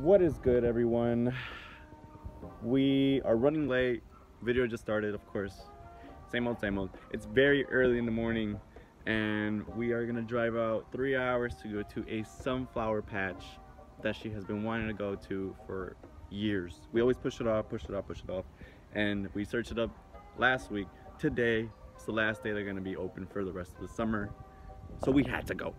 What is good, everyone? We are running late. Video just started, of course. Same old, same old. It's very early in the morning and we are gonna drive out 3 hours to go to a sunflower patch that she has been wanting to go to for years. We always push it off, and we searched it up last week. Today is the last day they're gonna be open for the rest of the summer, so we had to go.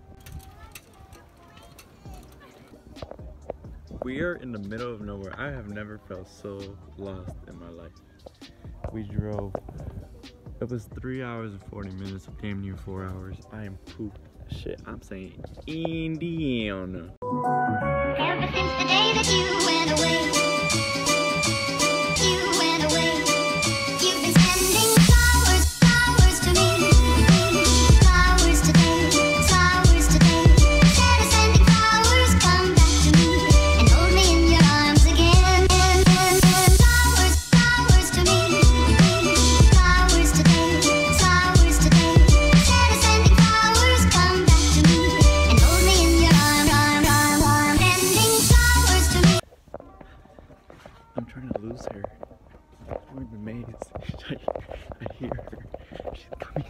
We are in the middle of nowhere. I have never felt so lost in my life. We drove, it was 3 hours and 40 minutes, damn near 4 hours. I am pooped shit. I'm saying Indiana. Ever since the day that you went away, you've been sending flowers to me, flowers today, instead of sending flowers, come back to me and hold me in your arms again. Flowers to me, flowers today, instead of sending flowers, come back to me and hold me in your arms, sending flowers to me. I'm trying to lose her. I'm in the maze. I hear her. She's coming.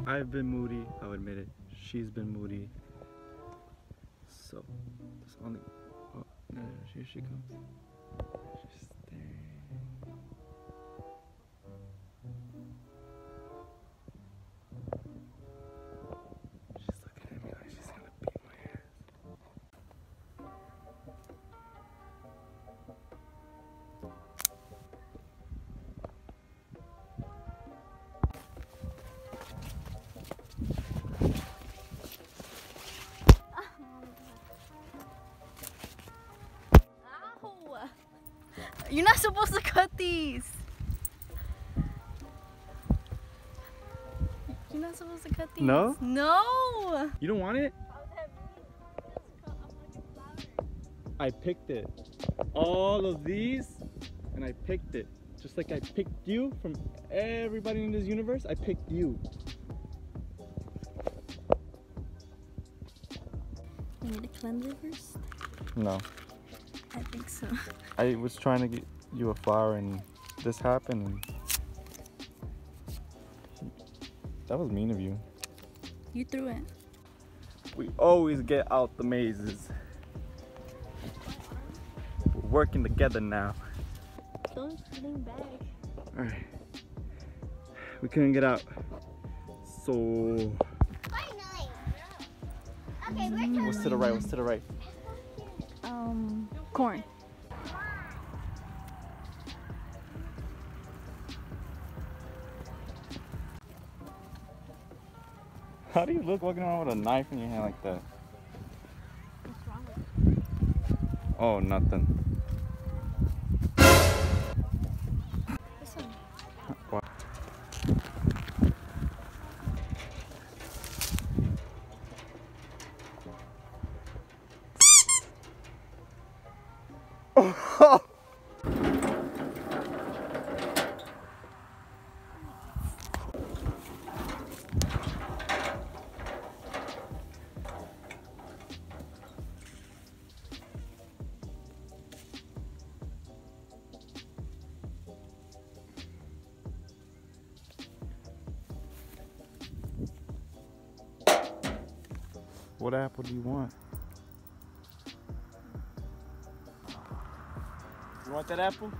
I've been moody, I'll admit it. She's been moody. So, it's only. Oh, no, here she comes. She's staring. She's looking at me like she's gonna beat my ass. You're not supposed to cut these. You're not supposed to cut these. No? No. You don't want it? I picked it. All of these, and I picked it. Just like I picked you from everybody in this universe, I picked you. You need to cleanse it first? No. I think so. I was trying to get you a flower and this happened and that was mean of you. You threw it. We always get out the mazes. We're working together now. Don't lean back. Alright. We couldn't get out. So Finally. Okay, we're done. what's to the right? What's to the right? Corn. How do you look walking around with a knife in your hand like that? What's wrong with it? Oh, nothing. This one. What? Oh! What apple do you want? You want that apple?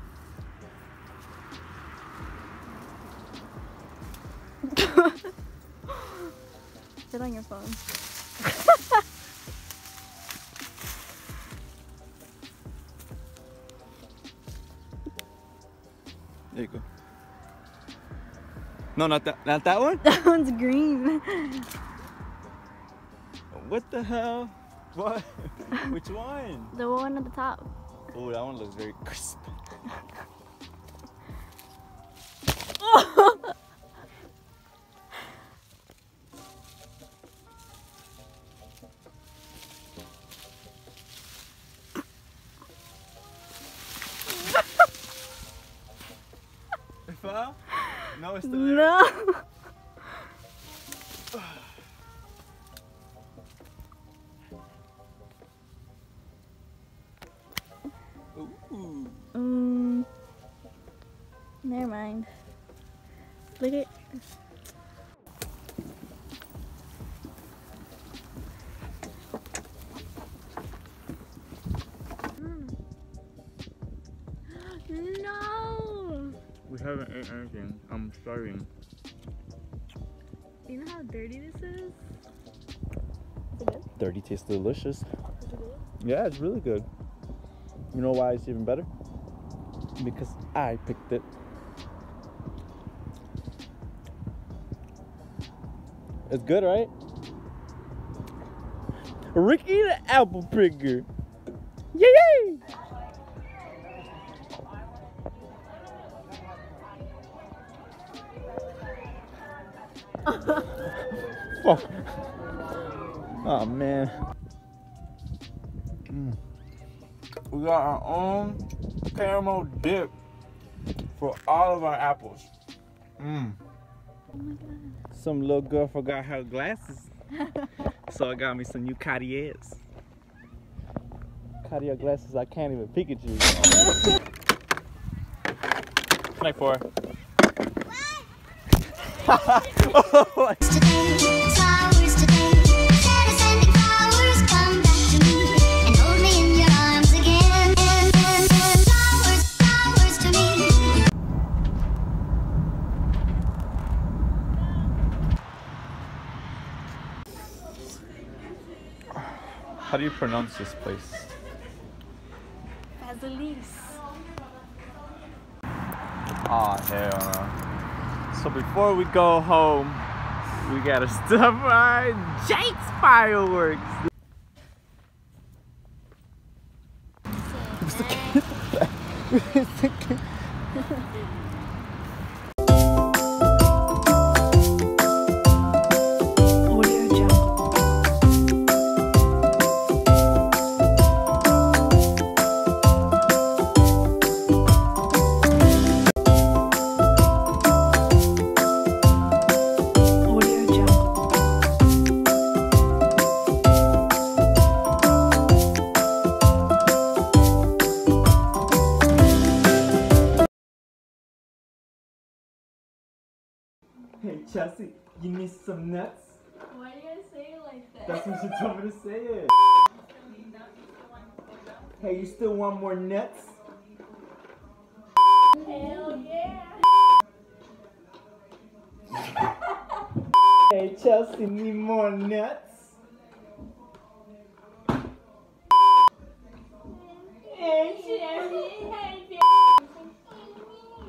Sit on your phone. There you go. No, not that one? That one's green. What the hell? What? Which one? The one at the top. Oh, that one looks very crisp. It fell? No, it's still there. No. Ooh. Never mind. Look at. No. We haven't ate anything. I'm starving. You know how dirty this is? Is it good? Dirty tastes delicious. Is it good? Yeah, it's really good. You know why it's even better? Because I picked it. It's good, right? Ricky the apple picker. Yay! Fuck. Oh man. We got our own caramel dip for all of our apples. Oh my god. Some little girl forgot her glasses. So I got me some new Cartiers. Cartier glasses I can't even Pikachu. Night 4. Today, flowers today. Instead of sending flowers, come back to me and hold me in your arms again. Flowers, flowers to me. How do you pronounce this place? Fazilis. Aw, hell no. So before we go home, we gotta stop by Jake's Fireworks. Hey Chelsea, you need some nuts? Why do you guys say it like that? That's what she told me to say it. Hey, you still want more nuts? Hell yeah. Hey Chelsea, need more nuts?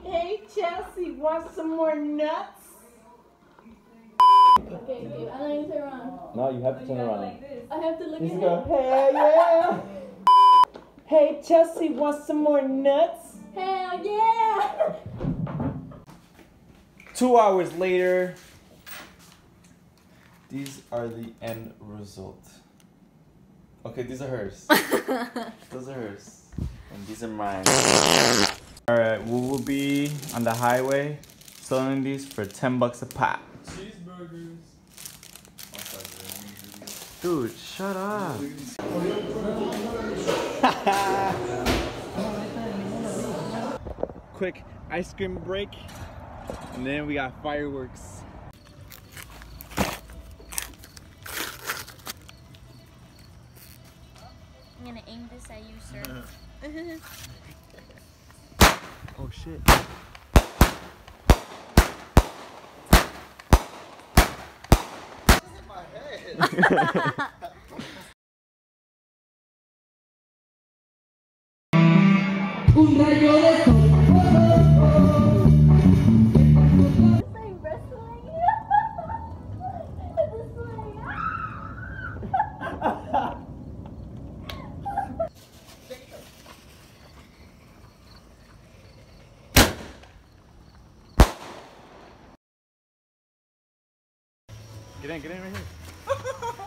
Hey Chelsea, want some more nuts? Okay, I don't need to turn around. No, you have to turn around. I have to look You at go, him. hey yeah! Hey Chelsea, want some more nuts? Hell yeah. 2 hours later, these are the end result. Okay, these are hers. Those are hers. And these are mine. Alright, we will be on the highway selling these for $10 a pop. Cheeseburgers. Dude, shut up. Quick ice cream break. And then we got fireworks. I'm gonna aim this at you, sir. Oh shit. Un rayo de sol. It's like wrestling. It's like, Get in right here.